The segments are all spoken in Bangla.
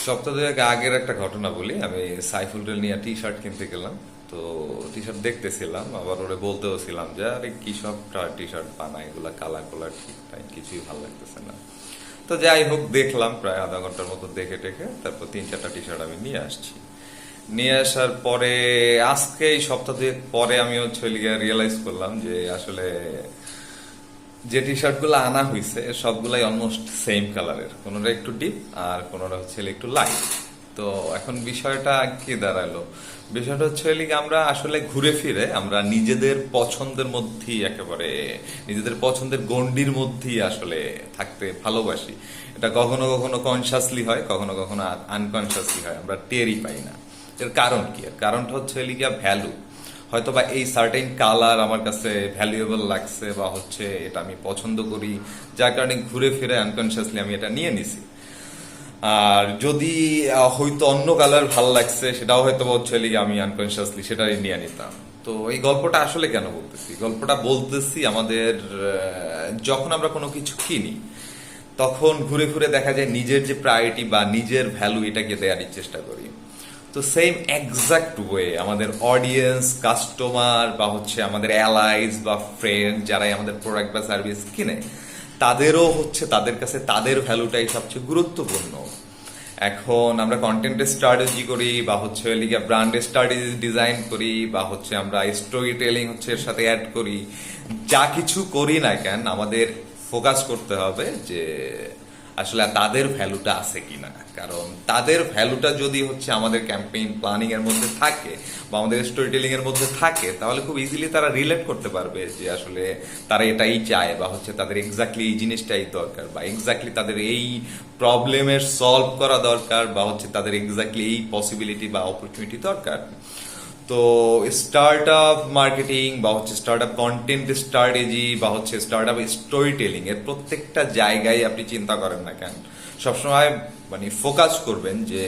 সপ্তাহ দুয়েক আগের একটা ঘটনা বলি। আমি সাইফুলকে নিয়ে টি শার্ট কিনতে গেলাম। তো টি শার্ট দেখতেছিলাম, আবার ওরে বলতেও ছিলাম যে আরে কি সব টি শার্ট বানায়, এগুলা কালার কালার ঠিক নাই, কিছুই ভালো লাগতেছে না। তো যাই হোক, দেখলাম প্রায় আধা ঘন্টার মতো দেখে টেকে তারপর 3-4টা টি শার্ট আমি নিয়ে আসছি। নিয়ে আসার পরে আজকে এই সপ্তাহ দুয়েক পরে আমি হচ্ছে রিয়েলাইজ করলাম যে আসলে যে টি শার্ট গুলো আনা হয়েছে সবগুলাই অলমোস্ট সেম কালারের, কোনোটা একটু ডিপ আর কোনোটা হচ্ছে একটু লাইট। তো এখন বিষয়টা কি দাঁড়ালো, বিষয়টা হচ্ছে আমরা আসলে ঘুরে ফিরে আমরা নিজেদের পছন্দের মধ্যেই একেবারে নিজেদের পছন্দের গণ্ডির মধ্যেই আসলে থাকতে ভালোবাসি। এটা কখনো কখনো কনসাসলি হয়, কখনো কখনো আনকনসাসলি হয়, আমরা টেরই পাই না। এর কারণ কি? এর কারণটা হচ্ছে ভ্যালু। হয়তো বা এই সার্টেন কালার আমার কাছে ভ্যালুয়েবল লাগছে বা হচ্ছে এটা আমি পছন্দ করি, যার কারণে ঘুরে ফিরে আনকনসিয়াসলি আমি এটা নিয়ে নিছি। আর যদি হয়তো অন্য কালার ভালো লাগছে, সেটাও হয়তো হচ্ছে আমি আনকনসিয়াসলি সেটাই নিয়ে নিতাম। তো এই গল্পটা আসলে কেন বলতেছি? গল্পটা বলতেছি আমাদের যখন আমরা কোনো কিছু কিনি তখন ঘুরে ঘুরে দেখা যায় নিজের যে প্রায়োরিটি বা নিজের ভ্যালু এটাকে দেওয়ার চেষ্টা করি। তো সেম এক্সাক্ট ওয়ে আমাদের অডিয়েন্স, কাস্টমার বা হচ্ছে আমাদের অ্যালাইজ বা ফ্রেন্ড যারাই আমাদের প্রোডাক্ট বা সার্ভিস কিনে, তাদেরও হচ্ছে তাদের কাছে তাদের ভ্যালুটাই সবচেয়ে গুরুত্বপূর্ণ। এখন আমরা কন্টেন্টের স্ট্র্যাটেজি করি বা হচ্ছে ব্র্যান্ডের স্ট্র্যাটেজি ডিজাইন করি বা হচ্ছে আমরা স্টোরি টেলিং হচ্ছে এর সাথে অ্যাড করি, যা কিছু করি না কেন আমাদের ফোকাস করতে হবে যে আসলে তাদের ভ্যালুটা আছে কিনা। কারণ তাদের ভ্যালুটা যদি হচ্ছে আমাদের ক্যাম্পেইন প্ল্যানিং এর মধ্যে থাকে বা আমাদের স্টোরি টেলিং এর মধ্যে থাকে, তাহলে খুব ইজিলি তারা রিলেট করতে পারবে যে আসলে তারা এটাই চায় বা হচ্ছে তাদের এক্স্যাক্টলি এই জিনিসটাই দরকার বা এক্স্যাক্টলি তাদের এই প্রবলেমের সলভ করা দরকার বা হচ্ছে তাদের এক্স্যাক্টলি এই পসিবিলিটি বা অপরচুনিটি দরকার। তো স্টার্ট আপ মার্কেটিং বা হচ্ছে স্টার্ট আপ কন্টেন্ট স্ট্র্যাটেজি বা হচ্ছে স্টার্ট আপ স্টোরি টেলিং এর প্রত্যেকটা জায়গায় আপনি চিন্তা করেন না কেন, সবসময় মানে ফোকাস করবেন যে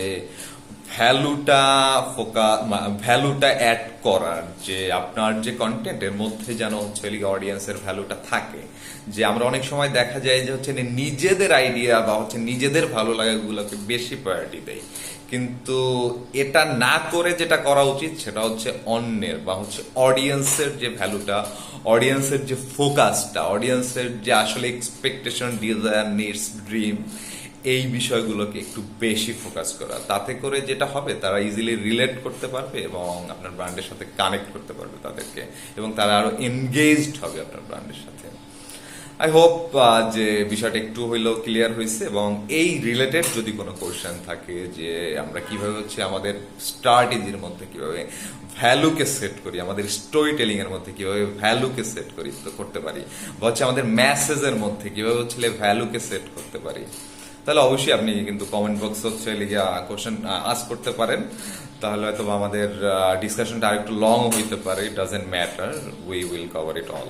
ভ্যালুটা ভ্যালুটা অ্যাড করার, যে আপনার যে কন্টেন্টের মধ্যে যেন হচ্ছে অডিয়েন্সের ভ্যালুটা থাকে। যে আমরা অনেক সময় দেখা যায় যে হচ্ছে নিজেদের আইডিয়া বা হচ্ছে নিজেদের ভালো লাগাগুলোকে বেশি প্রায়োরিটি দেয়, কিন্তু এটা না করে যেটা করা উচিত সেটা হচ্ছে অন্যের বা হচ্ছে অডিয়েন্সের যে ভ্যালুটা, অডিয়েন্সের যে ফোকাসটা, অডিয়েন্সের যে আসলে এক্সপেকটেশন, ডিজায়ার, নিডস, ড্রিম, এই বিষয়গুলোকে একটু বেশি ফোকাস করা। তাতে করে যেটা হবে তারা ইজিলি রিলেট করতে পারবে এবং আপনার ব্র্যান্ডের সাথে কানেক্ট করতে পারবে তাদেরকে, এবং তারা আরো এনগেজড হবে আপনার ব্র্যান্ডের সাথে। আই হোপ যে বিষয়টা একটু হইলেও ক্লিয়ার হয়েছে। এবং এই রিলেটেড যদি কোনো কোশ্চেন থাকে যে আমরা কিভাবে হচ্ছে আমাদের স্ট্র্যাটেজির মধ্যে কিভাবে ভ্যালুকে সেট করি, আমাদের স্টোরি টেলিং এর মধ্যে কিভাবে ভ্যালুকে সেট করি করতে পারি, বা হচ্ছে আমাদের মেসেজের মধ্যে কিভাবে হচ্ছে ভ্যালুকে সেট করতে পারি, তাহলে অবশ্যই আপনি কিন্তু কমেন্ট বক্স হচ্ছে কোশ্চেন আস্ক করতে পারেন। তাহলে হয়তো আমাদের ডিসকাশনটা আরেকটু লং হইতে পারে। It doesn't matter, we will cover it all.